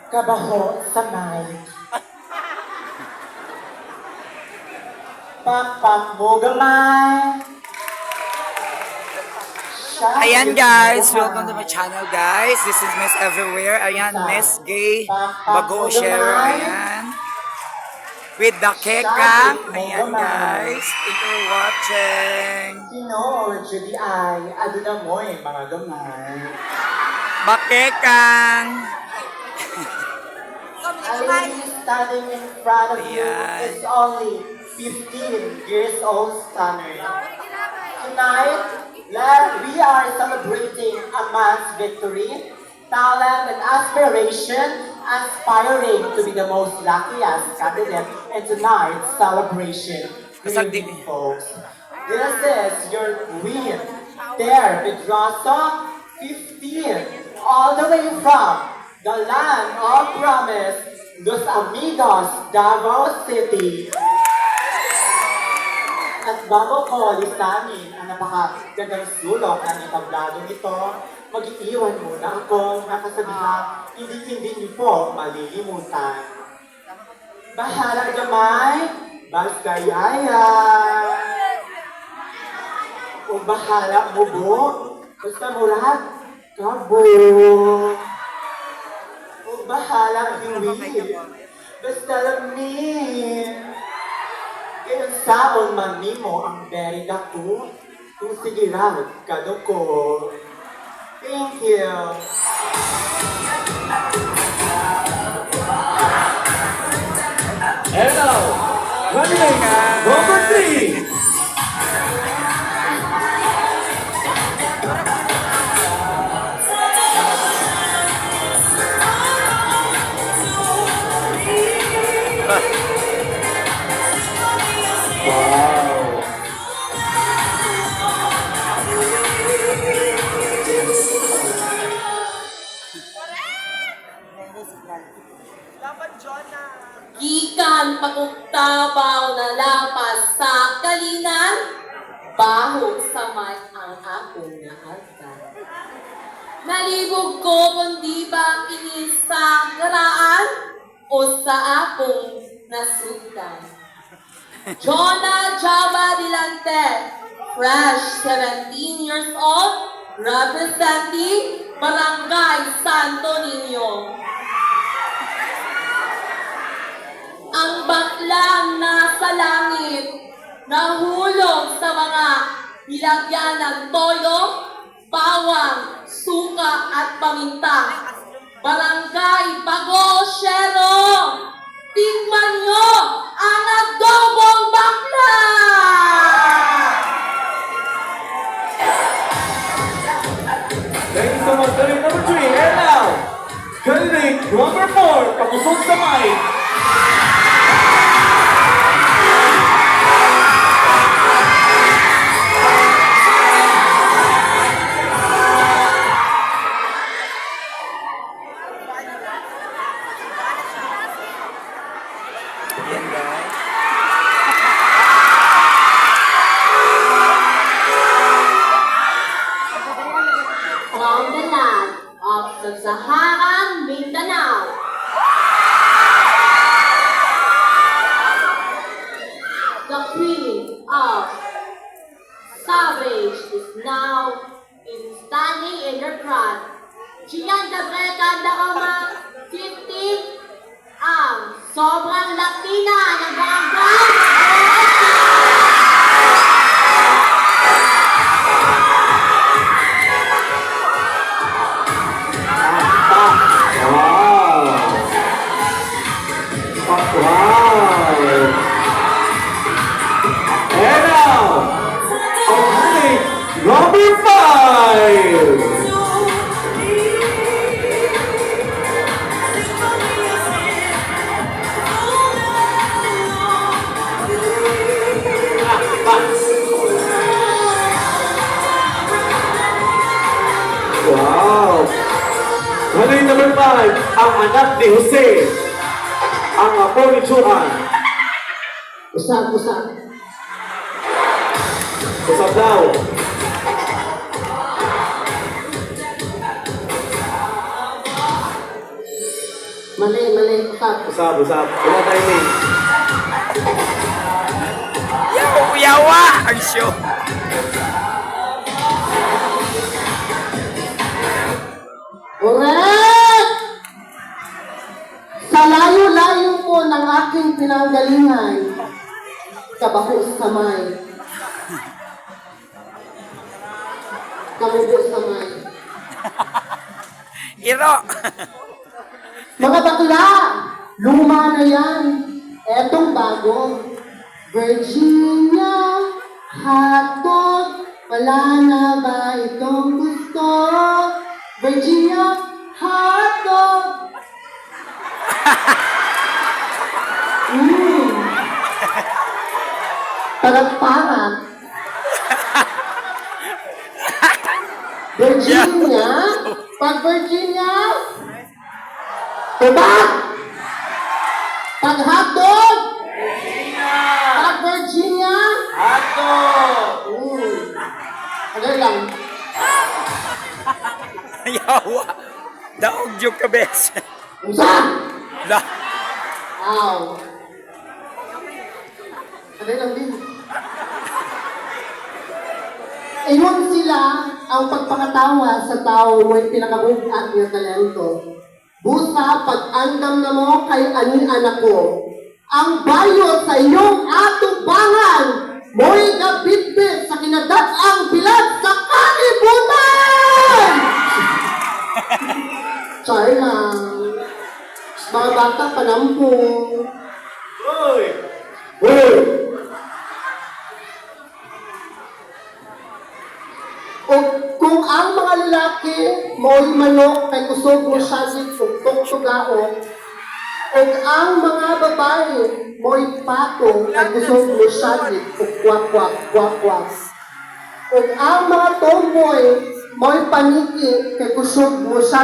Kabaho sa mic. Pakpak mo gamay. Ayan guys, welcome to my channel guys. This is Miss Everywhere. Ayan, Miss Gay Bago Share. Ayan. With the Keka. Ayan guys. Thank you for watching. Sino or Judy ay aduna mo mga gamay. Bakekang. A lady standing in front of you is only 15 years old stunner. Tonight, we are celebrating a man's victory, talent, and aspiration, aspiring to be the most luckiest candidate in tonight's celebration. Good evening, folks. This is your queen, There Pedrosa, 15, all the way from the land of promise, Los Amigos, Davao City. At bago ko listanin ang napakagandang sulok ng entablado nito, mag-iiwan muna ako ng kasabihan, hindi niyo po malilimutan. Bahala gamay, basta yaya. O bahala mo bo, basta murad, kabo. O bahala hiwi, basta lamin. Kaya saon man nimo ang beri dako, kung sige raw kadoko. Thank you. And now, running number 3. Wow. Gikan pagugtabaw na lapas sa kalinan, baho sa may ang akong naagdan. Nalibog ko kung di ba kini sa karaan o sa akong nasugdan. Jonah Java Dilante, fresh 17 years old, representing Barangay Santo Niño. Ang baklang nasa langit, nahulog sa mga nilagyan ng toyo, bawang, suka at paminta. Barangay Bago Shero, tingnan nyo ang adobong bakla! Thank you so much, candidate number 3. And now, candidate number 4, kapusog sa mic. Ayan guys. From the land of Sub-Saharan Mindanao, the queen of savage is now standing in her front. Diyan dabreka na kama 50 ang sobrang Latina ng barangay. Wow! And now, candidate number 5. Wow! Candidate number 5, ang anak ni Jose. Ang apo ni Juan. Usap. Usap daw. Mali, usap. Usap. Wala timing. Yawa ang show. Correct! Sa layo-layo po ng aking pinanggalingan, kabaho sa kamay. Kamubo sa kamay. Iro. Mga bakla, luma na yan. Etong bago. Virginia, hotdog, wala na ba itong gusto? Virginia, hotdog. Parang-parang. Virginia, pag Virginia, diba? Pag hotdog, pag Virginia, Ato! ano lang, Yawa. Daog yung kabes. usan! Da. Wow. Ano lang din. Iyon sila ang pagpakatawa sa tao may pinakabugat ng talento. Busa pag-andam na mo kay ani anak ko. Ang bayo sa iyong atubangan mo'y nabitbit sa kinadat-ang bilad sa kalibutan! Char lang. Mga bata panampong. Uy! Hoy! O kung ang mga lalaki mo'y manok kay kusog mo siya ug tugao, o ang mga babae mo'y pato kay kusog mo siya ug kwak-kwak. O ang mga tomboy mo'y paniki kay kusog mo siya